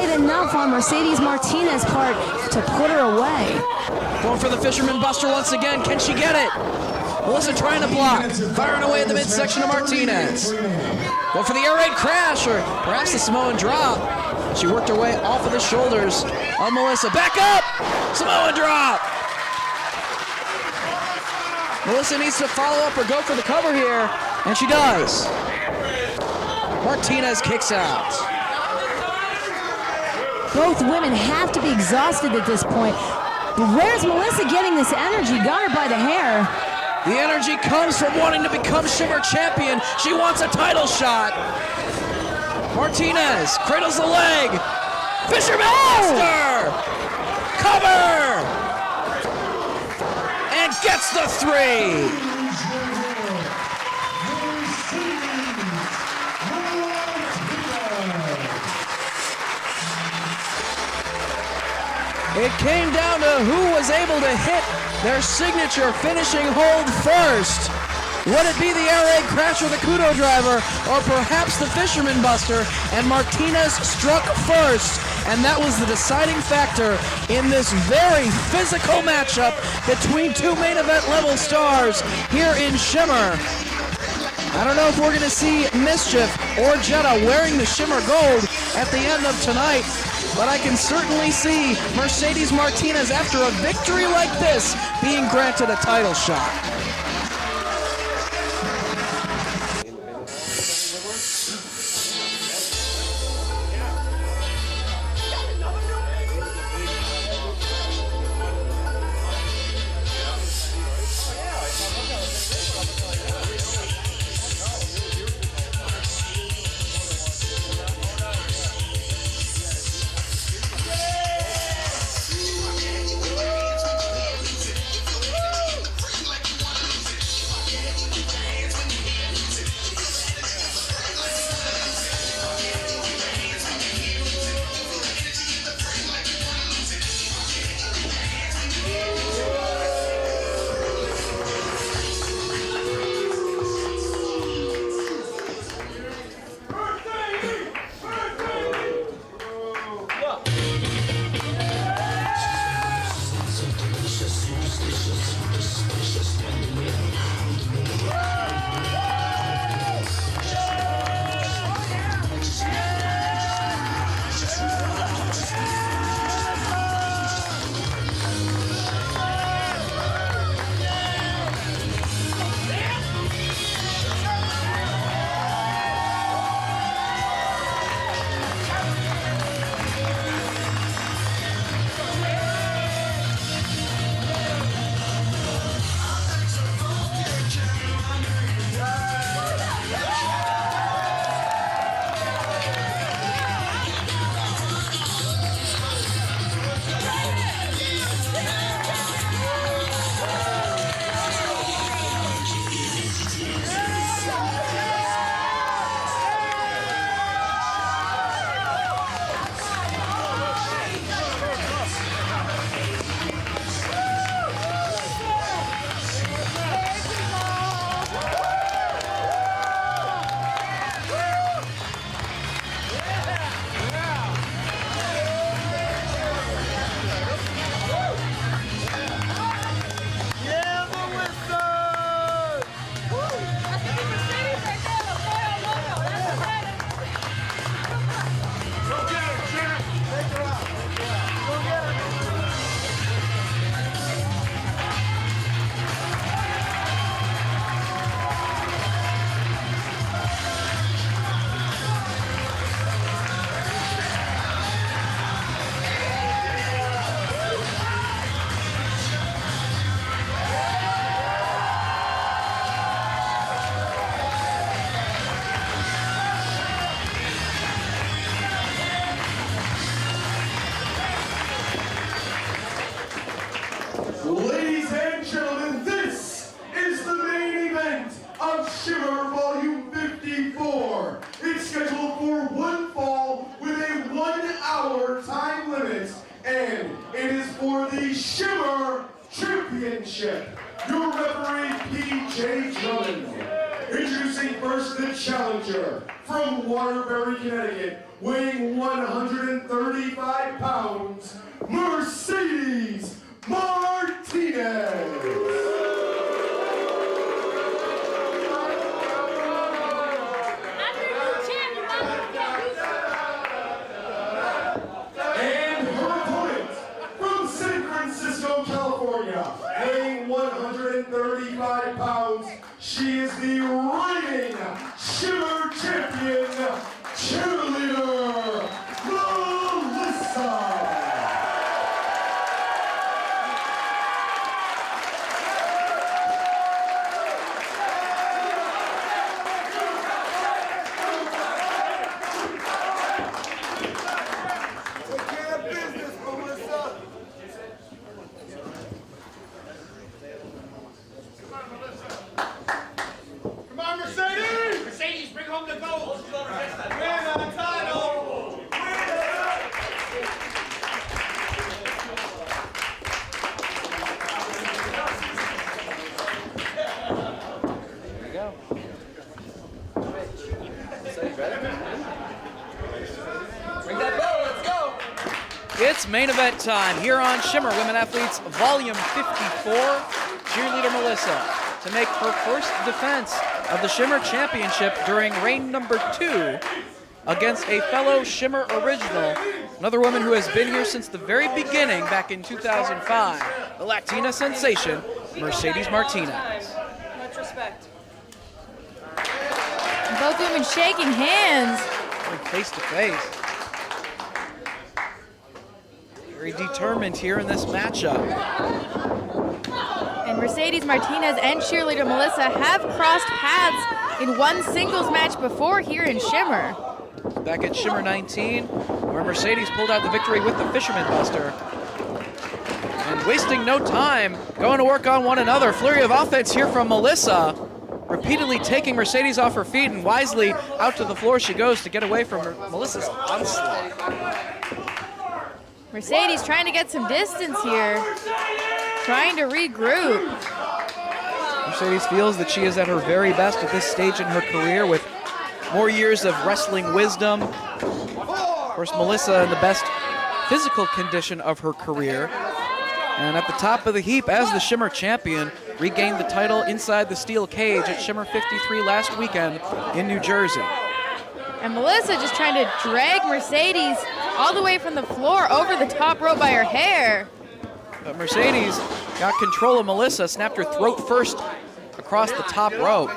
quite enough on Mercedes Martinez's part to put her away. Going for the Fisherman Buster once again. Can she get it? Melissa trying to block. Firing away at the midsection of Martinez. Going for the air raid crash, or perhaps the Samoan drop. She worked her way off of the shoulders of Melissa. Back up! Samoan drop! Melissa needs to follow up or go for the cover here, and she does. Martinez kicks out. Both women have to be exhausted at this point. But where's Melissa getting this energy? Got her by the hair. The energy comes from wanting to become Shimmer champion. She wants a title shot. Martinez cradles the leg. Fisherman Buster! Cover! And gets the 3. It came down to who was able to hit their signature finishing hold first. Would it be the air raid crash or the Kudo driver, or perhaps the Fisherman Buster? And Martinez struck first, and that was the deciding factor in this very physical matchup between two main event level stars here in Shimmer. I don't know if we're going to see Mischief or Jetta wearing the Shimmer gold at the end of tonight, but I can certainly see Mercedes Martinez, after a victory like this, being granted a title shot. Ladies and gentlemen, this is the main event of Shimmer Volume 54. It's scheduled for one fall with a 1 hour time limit, and it is for the Shimmer Championship. Your referee, P.J. Drummond. Introducing first the challenger from Waterbury, Connecticut, weighing 130 It's main event time here on Shimmer Women Athletes Volume 54. Cheerleader Melissa to make her first defense of the Shimmer Championship during reign number 2 against a fellow Shimmer original, another woman who has been here since the very beginning back in 2005, the Latina sensation, Mercedes Martinez. Much respect. Both women shaking hands. Face to face. Very determined here in this matchup. And Mercedes Martinez and cheerleader Melissa have crossed paths in one singles match before here in Shimmer. Back at Shimmer 19, where Mercedes pulled out the victory with the Fisherman Buster. And wasting no time, going to work on one another. Flurry of offense here from Melissa, repeatedly taking Mercedes off her feet, and wisely out to the floor she goes to get away from Melissa's onslaught. Mercedes trying to get some distance here, trying to regroup. Mercedes feels that she is at her very best at this stage in her career with more years of wrestling wisdom. Of course, Melissa in the best physical condition of her career. And at the top of the heap as the Shimmer champion, regained the title inside the steel cage at Shimmer 53 last weekend in New Jersey. And Melissa just trying to drag Mercedes all the way from the floor over the top rope by her hair. But Mercedes got control of Melissa, snapped her throat first across the top rope.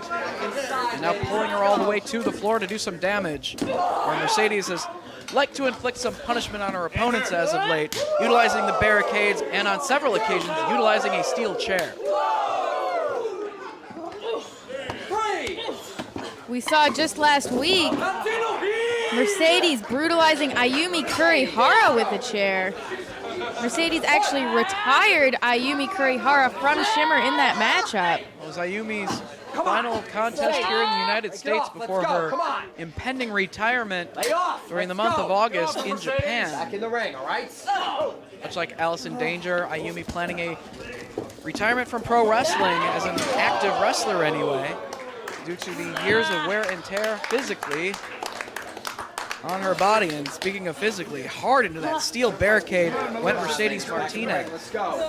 And now pulling her all the way to the floor to do some damage. Where Mercedes has liked to inflict some punishment on her opponents as of late, utilizing the barricades and on several occasions utilizing a steel chair. We saw just last week Mercedes brutalizing Ayumi Kurihara with a chair. Mercedes actually retired Ayumi Kurihara from Shimmer in that matchup. It was Ayumi's final contest here in the United States before her impending retirement during the month of August in Japan. Back in the ring, all right? Much like Alice in Danger, Ayumi planning a retirement from pro wrestling as an active wrestler anyway, due to the years of wear and tear physically on her body. And speaking of physically, hard into that steel barricade went Mercedes Martinez. Let's go.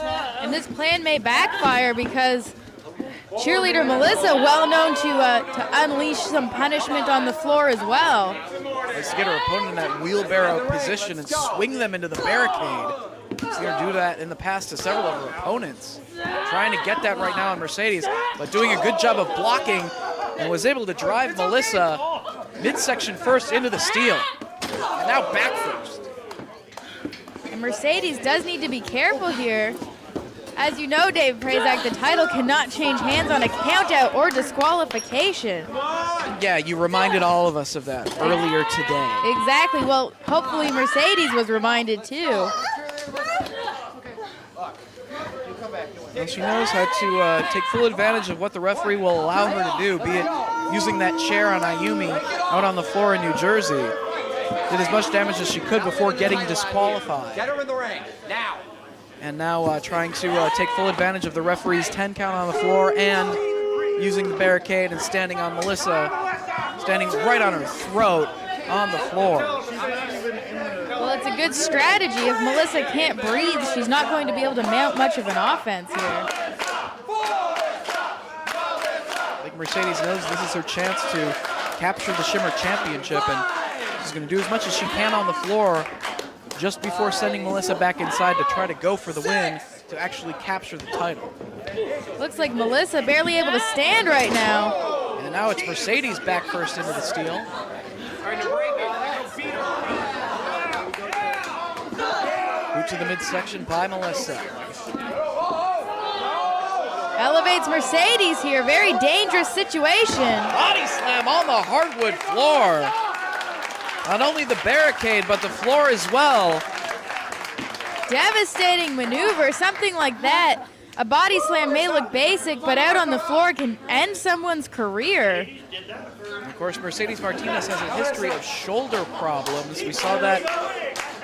And this plan may backfire because cheerleader Melissa, well known to unleash some punishment on the floor as well. Let's get her opponent in that wheelbarrow position and swing them into the barricade. She's going to do that in the past to several of her opponents. Trying to get that right now on Mercedes, but doing a good job of blocking, and was able to drive Melissa midsection first into the steel. And now back first. And Mercedes does need to be careful here. As you know, Dave Prazak, the title cannot change hands on a countout or disqualification. Yeah, you reminded all of us of that earlier today. Exactly. Well, hopefully Mercedes was reminded too. Well, she knows how to take full advantage of what the referee will allow her to do, be it using that chair on Ayumi out on the floor in New Jersey. Did as much damage as she could before getting disqualified. Get her in the ring, now. And now trying to take full advantage of the referee's 10 count on the floor and using the barricade and standing on Melissa, standing right on her throat on the floor. Well, it's a good strategy. If Melissa can't breathe, she's not going to be able to mount much of an offense here. I think Mercedes knows this is her chance to capture the Shimmer Championship, and she's going to do as much as she can on the floor just before sending Melissa back inside to try to go for the win to actually capture the title. Looks like Melissa barely able to stand right now. And now it's Mercedes back first into the steel. Boot to the midsection by Melissa. Elevates Mercedes here. Very dangerous situation. Body slam on the hardwood floor. Not only the barricade, but the floor as well. Devastating maneuver. Something like that. A body slam may look basic, but out on the floor can end someone's career. Of course, Mercedes Martinez has a history of shoulder problems. We saw that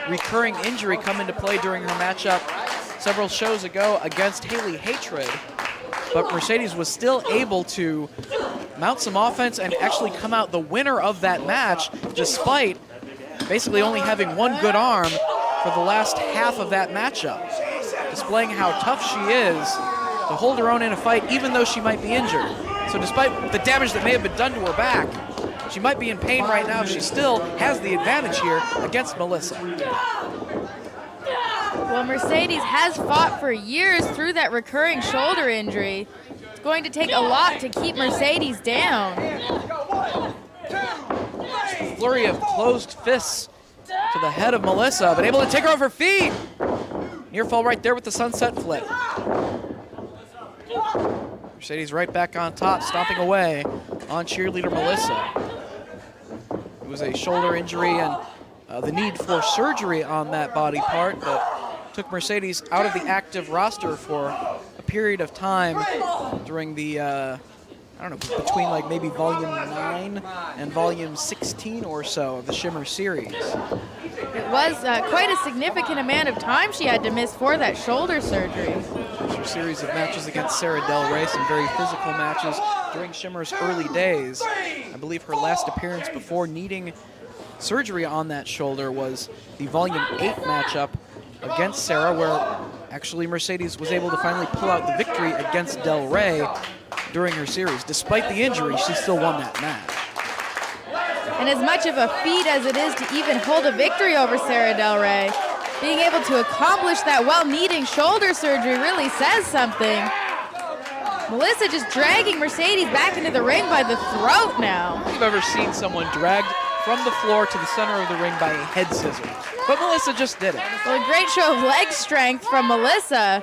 recurring injury come into play during her matchup several shows ago against Haley Hatred. But Mercedes was still able to mount some offense and actually come out the winner of that match, despite basically only having one good arm for the last half of that matchup, displaying how tough she is to hold her own in a fight even though she might be injured. So despite the damage that may have been done to her back, she might be in pain right now. She still has the advantage here against Melissa. Well, Mercedes has fought for years through that recurring shoulder injury. It's going to take a lot to keep Mercedes down. Flurry of closed fists to the head of Melissa, but able to take her off her feet. Near fall right there with the sunset flip. Mercedes right back on top, stomping away on cheerleader Melissa. It was a shoulder injury and the need for surgery on that body part that took Mercedes out of the active roster for a period of time during the, I don't know, between like maybe volume 9 and volume 16 or so of the Shimmer series. It was quite a significant amount of time she had to miss for that shoulder surgery. A series of matches against Sarah Del Rey, some very physical matches during Shimmer's early days. I believe her last appearance before needing surgery on that shoulder was the Volume 8 matchup against Sarah, where actually Mercedes was able to finally pull out the victory against Del Rey during her series. Despite the injury, she still won that match. And as much of a feat as it is to even hold a victory over Sarah Del Rey, being able to accomplish that while needing shoulder surgery really says something. Melissa just dragging Mercedes back into the ring by the throat now. I've ever seen someone dragged from the floor to the center of the ring by a head scissors, but Melissa just did it. Well, a great show of leg strength from Melissa.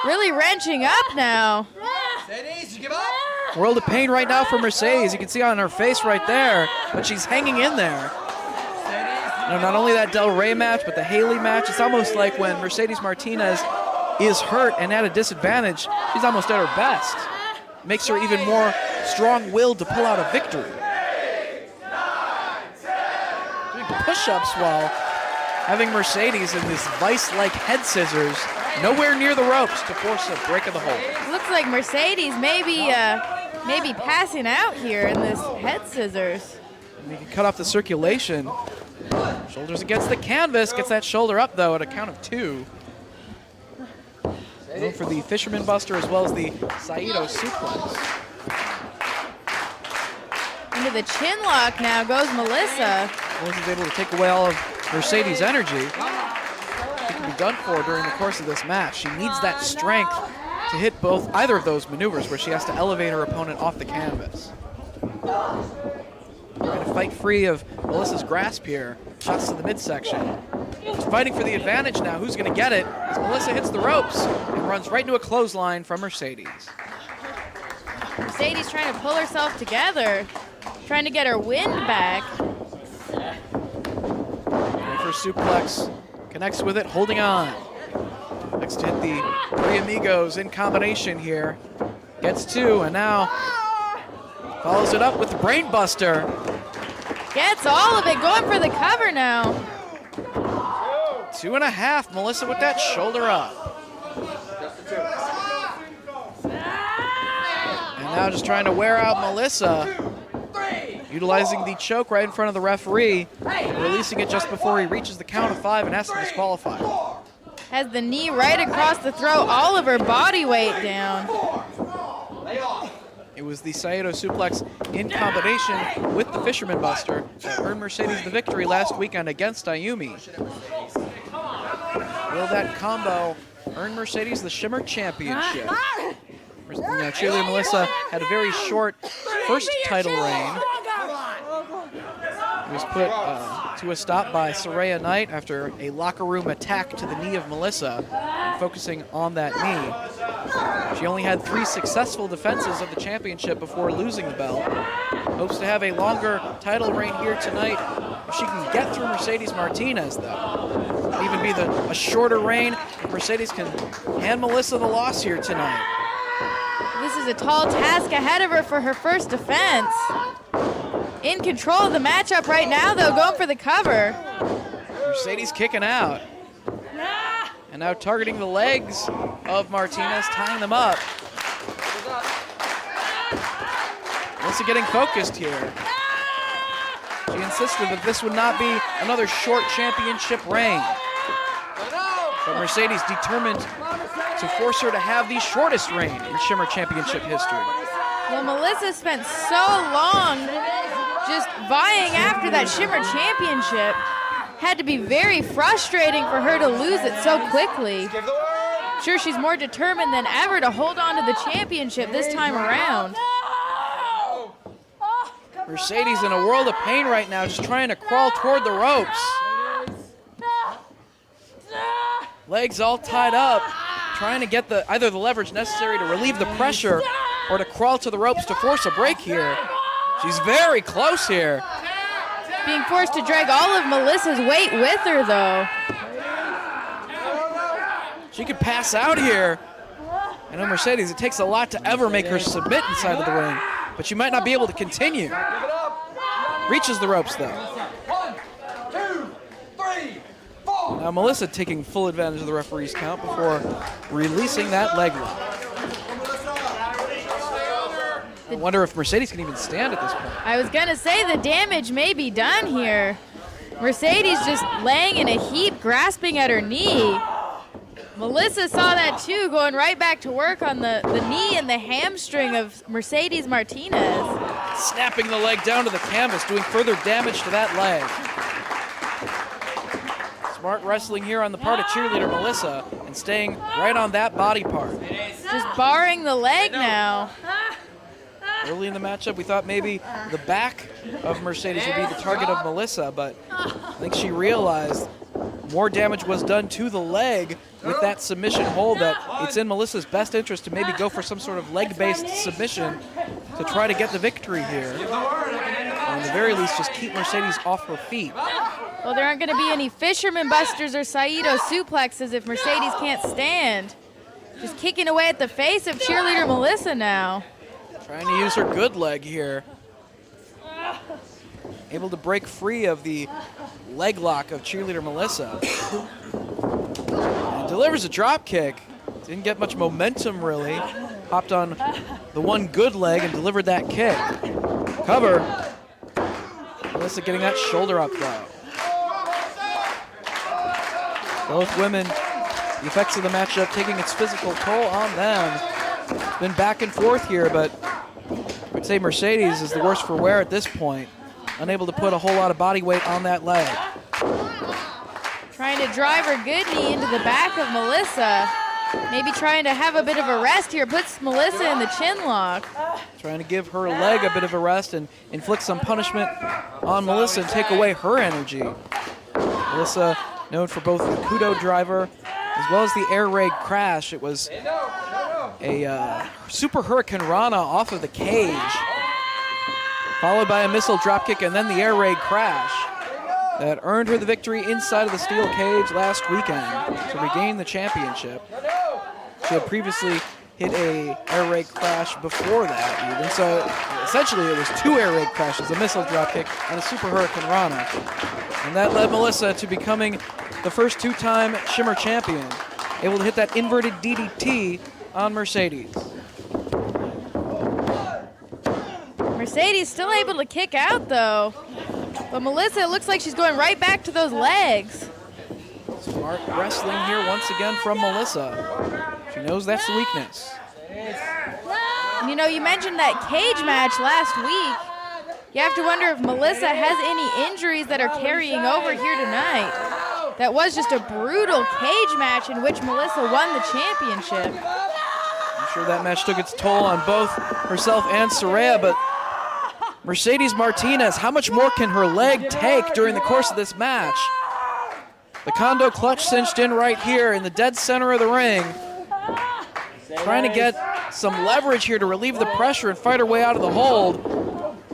Really wrenching up now. World of pain right now for Mercedes. You can see on her face right there, but she's hanging in there. Now, not only that Del Rey match, but the Haley match. It's almost like when Mercedes Martinez is hurt and at a disadvantage, she's almost at her best. Makes her even more strong-willed to pull out a victory. Doing push-ups while having Mercedes in this vice-like head scissors, nowhere near the ropes to force a break of the hold. Looks like Mercedes maybe passing out here in this head scissors. And you can cut off the circulation. Shoulders against the canvas, gets that shoulder up though at a count of 2. Going for the Fisherman Buster as well as the Saito suplex. Into the chin lock now goes Melissa. Melissa's able to take away all of Mercedes' energy. She can be done for during the course of this match. She needs that strength to hit either of those maneuvers where she has to elevate her opponent off the canvas. Trying to fight free of Melissa's grasp here. Shots to the midsection. She's fighting for the advantage now. Who's going to get it? As Melissa hits the ropes and runs right into a clothesline from Mercedes. Mercedes trying to pull herself together, trying to get her wind back. First suplex, connects with it, holding on. Next to hit the Three Amigos in combination here. Gets 2, and now follows it up with the Brain Buster. Gets all of it, going for the cover now. 2.5, Melissa with that shoulder up. And now just trying to wear out Melissa. Utilizing the choke right in front of the referee, releasing it just before he reaches the count of 5 and has to disqualify. Has the knee right across the throat, all of her body weight down. It was the Saito suplex in combination with the Fisherman Buster that earned Mercedes the victory last weekend against Ayumi. Will that combo earn Mercedes the Shimmer Championship? Cheerleader Melissa had a very short first title reign. It was put to a stop by Saraya Knight after a locker room attack to the knee of Melissa, and focusing on that knee. She only had 3 successful defenses of the championship before losing the belt. Hopes to have a longer title reign here tonight if she can get through Mercedes Martinez, though. It'll even be a shorter reign if Mercedes can hand Melissa the loss here tonight. This is a tall task ahead of her for her first defense. In control of the matchup right now, though, going for the cover. Mercedes kicking out. And now targeting the legs of Martinez, tying them up. Melissa getting focused here. She insisted that this would not be another short championship reign. But Mercedes determined to force her to have the shortest reign in Shimmer Championship history. Well, Melissa spent so long just vying after that Shimmer Championship. Had to be very frustrating for her to lose it so quickly. Sure, she's more determined than ever to hold on to the championship this time around. Mercedes in a world of pain right now, just trying to crawl toward the ropes. Legs all tied up, trying to get either the leverage necessary to relieve the pressure or to crawl to the ropes to force a break here. She's very close here. Being forced to drag all of Melissa's weight with her, though. She could pass out here. I know Mercedes, it takes a lot to ever make her submit inside of the ring, but she might not be able to continue. Reaches the ropes, though. 1, 2, 3, 4. Now Melissa taking full advantage of the referee's count before releasing that leg lock. I wonder if Mercedes can even stand at this point. I was going to say the damage may be done here. Mercedes just laying in a heap, grasping at her knee. Melissa saw that too, going right back to work on the knee and the hamstring of Mercedes Martinez. Snapping the leg down to the canvas, doing further damage to that leg. Smart wrestling here on the part of cheerleader Melissa and staying right on that body part. Just barring the leg now. Early in the matchup, we thought maybe the back of Mercedes would be the target of Melissa, but I think she realized more damage was done to the leg with that submission hold, that it's in Melissa's best interest to maybe go for some sort of leg-based submission to try to get the victory here. Or at the very least, just keep Mercedes off her feet. Well, there aren't going to be any fisherman busters or Saito suplexes if Mercedes can't stand. Just kicking away at the face of cheerleader Melissa now. Trying to use her good leg here. Able to break free of the leg lock of cheerleader Melissa. And delivers a drop kick. Didn't get much momentum really. Hopped on the one good leg and delivered that kick. Cover. Melissa getting that shoulder up though. Both women, the effects of the matchup taking its physical toll on them. It's been back and forth here, but I would say Mercedes is the worse for wear at this point. Unable to put a whole lot of body weight on that leg. Trying to drive her good knee into the back of Melissa. Maybe trying to have a bit of a rest here. Puts Melissa in the chin lock. Trying to give her leg a bit of a rest and inflict some punishment on Melissa and take away her energy. Melissa known for both the Kudo driver as well as the air raid crash. It was a Super Hurricane Rana off of the cage, followed by a missile dropkick and then the air raid crash that earned her the victory inside of the steel cage last weekend to regain the championship. She had previously hit a air raid crash before that even, so essentially it was two air raid crashes, a missile dropkick and a Super Hurricane Rana. And that led Melissa to becoming the first two-time Shimmer champion, able to hit that inverted DDT on Mercedes. Mercedes still able to kick out though. But Melissa, it looks like she's going right back to those legs. Smart wrestling here once again from Melissa. She knows that's the weakness. And you know, you mentioned that cage match last week. You have to wonder if Melissa has any injuries that are carrying over here tonight. That was just a brutal cage match in which Melissa won the championship. I'm sure that match took its toll on both herself and Saraya, but Mercedes Martinez, how much more can her leg take during the course of this match? The Kondo clutch cinched in right here in the dead center of the ring. Trying to get some leverage here to relieve the pressure and fight her way out of the hold.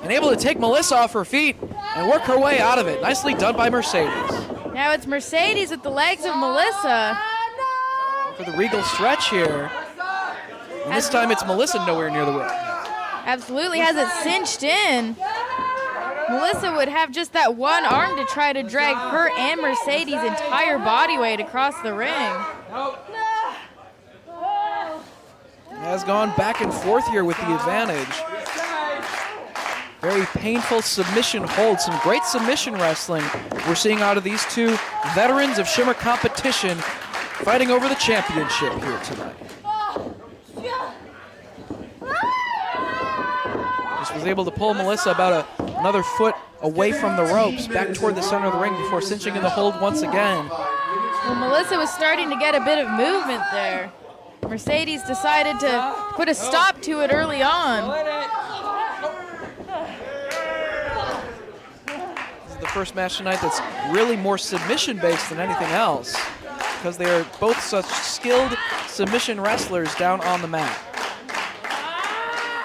And able to take Melissa off her feet and work her way out of it. Nicely done by Mercedes. Now it's Mercedes with the legs of Melissa. For the regal stretch here. And this time it's Melissa nowhere near the ring. Absolutely has it cinched in. Melissa would have just that one arm to try to drag her and Mercedes' entire body weight across the ring. Has gone back and forth here with the advantage. Very painful submission holds. Some great submission wrestling we're seeing out of these two veterans of Shimmer competition fighting over the championship here tonight. Just was able to pull Melissa about another foot away from the ropes, back toward the center of the ring before cinching in the hold once again. Well, Melissa was starting to get a bit of movement there. Mercedes decided to put a stop to it early on. This is the first match tonight that's really more submission-based than anything else, because they are both such skilled submission wrestlers down on the mat.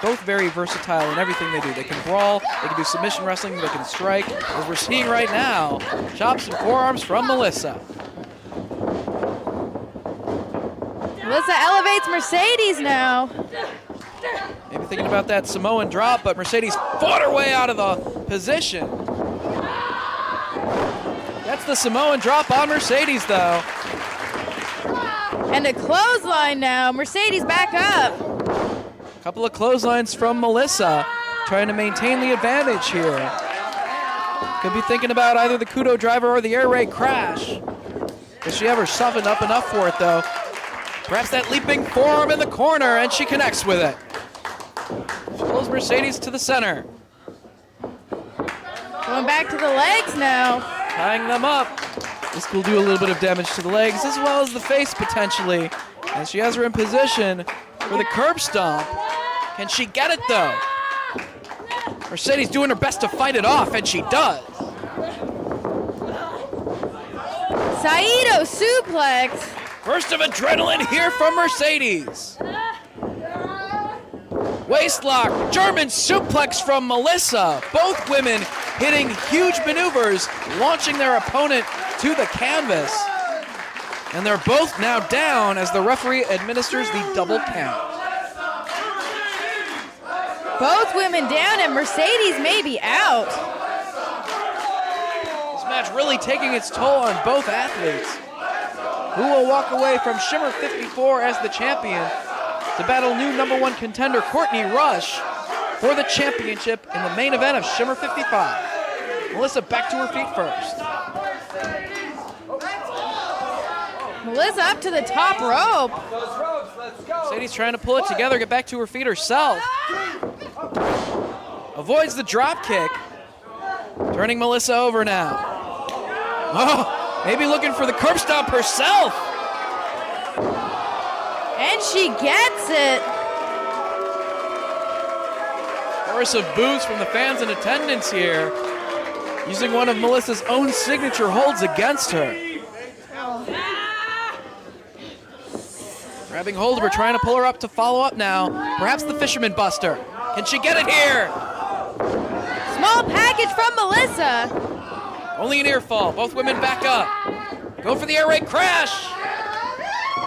Both very versatile in everything they do. They can brawl, they can do submission wrestling, they can strike. As we're seeing right now, chops and forearms from Melissa. Melissa elevates Mercedes now. Maybe thinking about that Samoan drop, but Mercedes fought her way out of the position. That's the Samoan drop on Mercedes, though. And a clothesline now. Mercedes back up. Couple of clotheslines from Melissa, trying to maintain the advantage here. Could be thinking about either the Kudo driver or the air raid crash. Has she ever softened up enough for it, though? Perhaps that leaping forearm in the corner, and she connects with it. She pulls Mercedes to the center. Going back to the legs now. Tying them up. This will do a little bit of damage to the legs as well as the face potentially. And she has her in position for the curb stomp. Can she get it though? Mercedes doing her best to fight it off, and she does. Saito suplex. Burst of adrenaline here from Mercedes. Waistlock, German suplex from Melissa. Both women hitting huge maneuvers, launching their opponent to the canvas. And they're both now down as the referee administers the double count. Both women down, and Mercedes may be out. This match really taking its toll on both athletes, who will walk away from Shimmer 54 as the champion to battle new #1 contender Courtney Rush for the championship in the main event of Shimmer 55. Melissa back to her feet first. Melissa up to the top rope. Mercedes trying to pull it together, get back to her feet herself. Avoids the drop kick. Turning Melissa over now. Oh, maybe looking for the curb stomp herself. And she gets it. Chorus of boos from the fans in attendance here, using one of Melissa's own signature holds against her. Grabbing hold of her, trying to pull her up to follow up now. Perhaps the Fisherman Buster. Can she get it here? Small package from Melissa. Only an ear fall. Both women back up. Go for the air raid crash.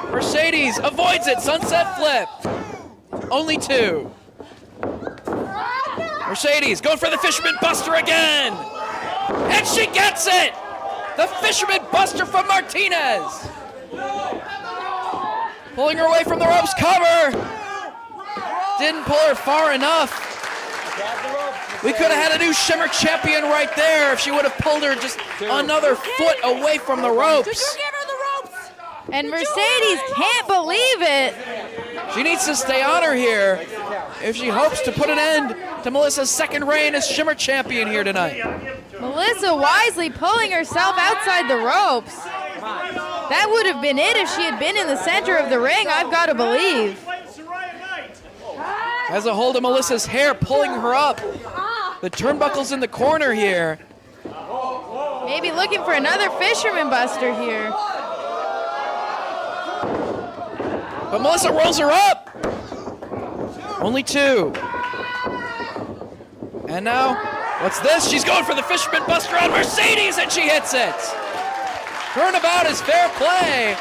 Mercedes avoids it. Sunset flip. Only two. Mercedes going for the Fisherman Buster again. And she gets it. The Fisherman Buster from Martinez. Pulling her away from the ropes, cover. Didn't pull her far enough. We could have had a new Shimmer champion right there if she would have pulled her just another foot away from the ropes. Did you give her the ropes? And Mercedes can't believe it. She needs to stay on her here if she hopes to put an end to Melissa's second reign as Shimmer champion here tonight. Melissa wisely pulling herself outside the ropes. That would have been it if she had been in the center of the ring, I've got to believe. Has a hold of Melissa's hair, pulling her up. The turnbuckle's in the corner here. Maybe looking for another Fisherman Buster here. But Melissa rolls her up. Only two. And now, what's this? She's going for the Fisherman Buster on Mercedes, and she hits it. Turnabout is fair play.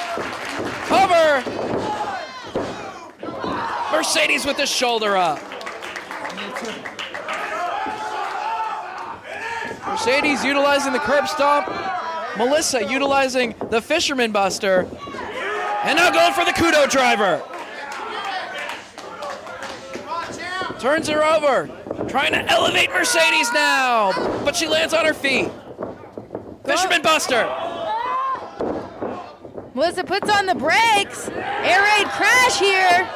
Cover. Mercedes with the shoulder up. Mercedes utilizing the curb stomp. Melissa utilizing the Fisherman Buster. And now going for the Kudo driver. Turns her over. Trying to elevate Mercedes now, but she lands on her feet. Fisherman Buster. Melissa puts on the brakes. Air raid crash here.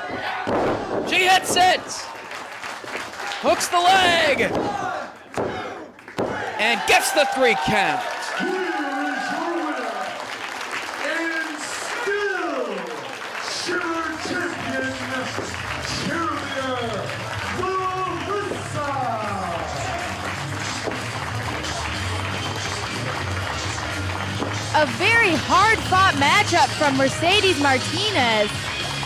She hits it. Hooks the leg. And gets the 3 count. Here is your winner, and still Shimmer champion, cheerleader, Melissa. A very hard-fought matchup from Mercedes Martinez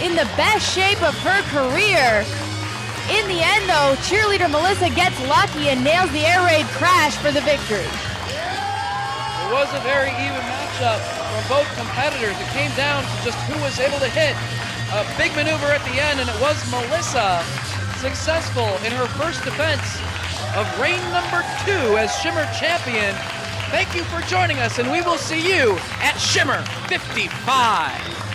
in the best shape of her career. In the end, though, cheerleader Melissa gets lucky and nails the air raid crash for the victory. It was a very even matchup from both competitors. It came down to just who was able to hit a big maneuver at the end, and it was Melissa successful in her first defense of reign number 2 as Shimmer champion. Thank you for joining us, and we will see you at Shimmer 55.